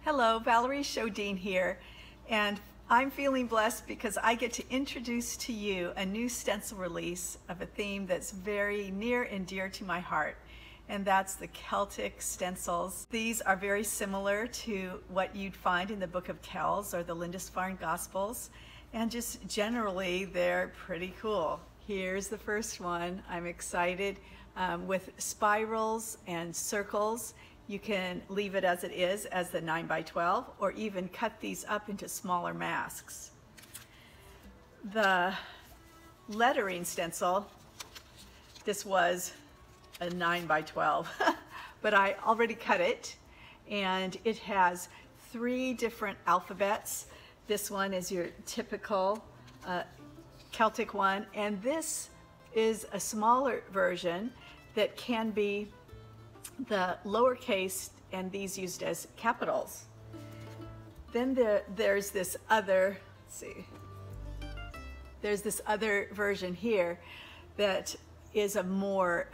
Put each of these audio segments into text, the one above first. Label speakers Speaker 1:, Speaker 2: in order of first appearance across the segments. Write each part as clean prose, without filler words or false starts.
Speaker 1: Hello, Valerie Shodine here, and I'm feeling blessed because I get to introduce to you a new stencil release of a theme that's very near and dear to my heart, and that's the Celtic Stencils. These are very similar to what you'd find in the Book of Kells or the Lindisfarne Gospels, and just generally they're pretty cool. Here's the first one. I'm excited with spirals and circles. You can leave it as it is, as the 9x12, or even cut these up into smaller masks. The lettering stencil, this was a 9x12, but I already cut it, and it has 3 different alphabets. This one is your typical Celtic one, and this is a smaller version that can be the lowercase and these used as capitals. Then there's this other, let's see, there's this other version here that is a more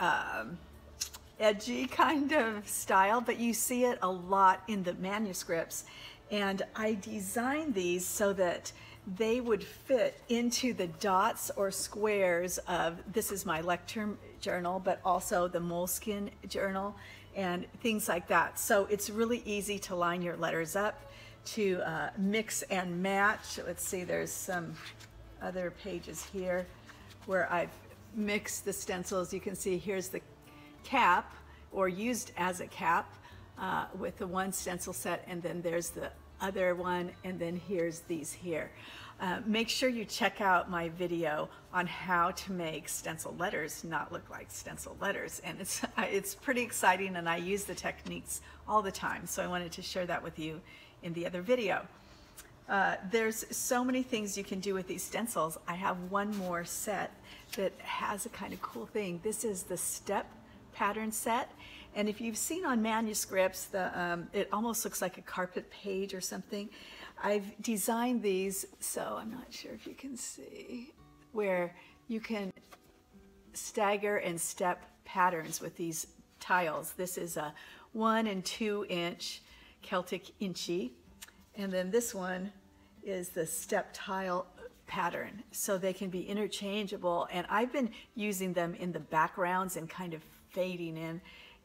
Speaker 1: edgy kind of style, but you see it a lot in the manuscripts. And I designed these so that they would fit into the dots or squares of, this is my lectern journal, but also the moleskin journal and things like that. So it's really easy to line your letters up, to mix and match. Let's see, there's some other pages here where I've mixed the stencils. You can see here's the cap, or used as a cap, with the one stencil set, and then there's the other one, and then here's these here. Make sure you check out my video on how to make stencil letters not look like stencil letters, and it's pretty exciting, and I use the techniques all the time, so I wanted to share that with you in the other video. There's so many things you can do with these stencils. I have one more set that has a kind of cool thing. This is the step pattern set, and if you've seen on manuscripts, it almost looks like a carpet page or something. I've designed these, so I'm not sure if you can see, where you can stagger and step patterns with these tiles. This is a 1 and 2 inch Celtic inchy, and then this one is the step tile pattern, so they can be interchangeable, and I've been using them in the backgrounds and kind of fading in,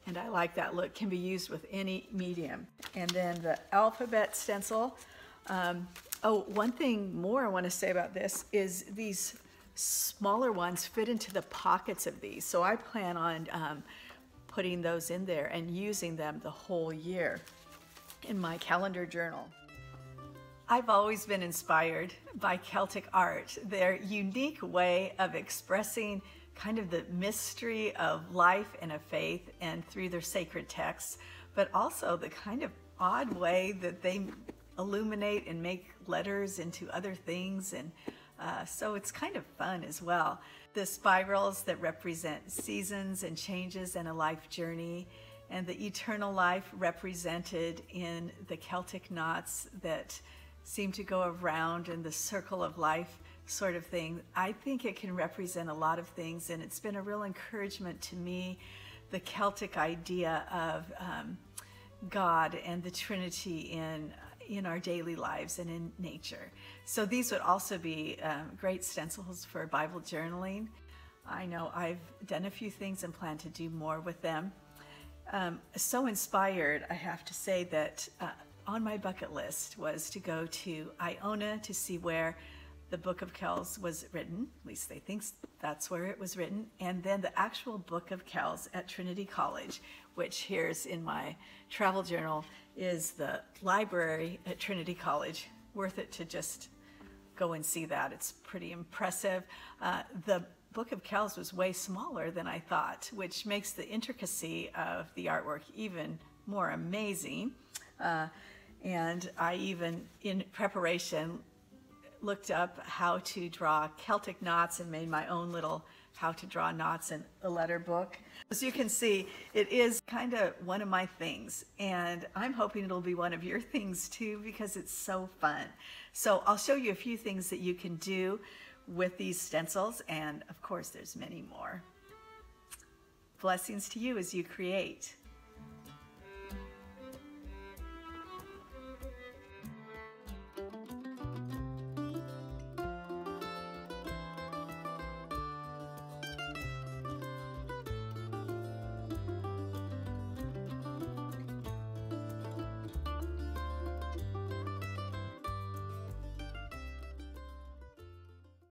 Speaker 1: and I like that look. Can be used with any medium. And then the alphabet stencil. Oh, one thing more I want to say about this is these smaller ones fit into the pockets of these, so I plan on putting those in there and using them the whole year in my calendar journal. I've always been inspired by Celtic art, their unique way of expressing kind of the mystery of life and of faith and through their sacred texts, but also the kind of odd way that they illuminate and make letters into other things, and so it's kind of fun as well. The spirals that represent seasons and changes and a life journey, and the eternal life represented in the Celtic knots that seem to go around in the circle of life sort of thing. I think it can represent a lot of things, and it's been a real encouragement to me, the Celtic idea of God and the Trinity in our daily lives and in nature. So these would also be great stencils for Bible journaling. I know I've done a few things and plan to do more with them. So inspired, I have to say, that on my bucket list was to go to Iona to see where the Book of Kells was written. At least they think that's where it was written. And then the actual Book of Kells at Trinity College, which here's in my travel journal, is the library at Trinity College. Worth it to just go and see that. It's pretty impressive. The Book of Kells was way smaller than I thought, which makes the intricacy of the artwork even more amazing. And I even, in preparation, looked up how to draw Celtic knots and made my own little how to draw knots in a letter book. As you can see, it is kind of one of my things, and I'm hoping it'll be one of your things too, because it's so fun. So I'll show you a few things that you can do with these stencils, and of course there's many more. Blessings to you as you create.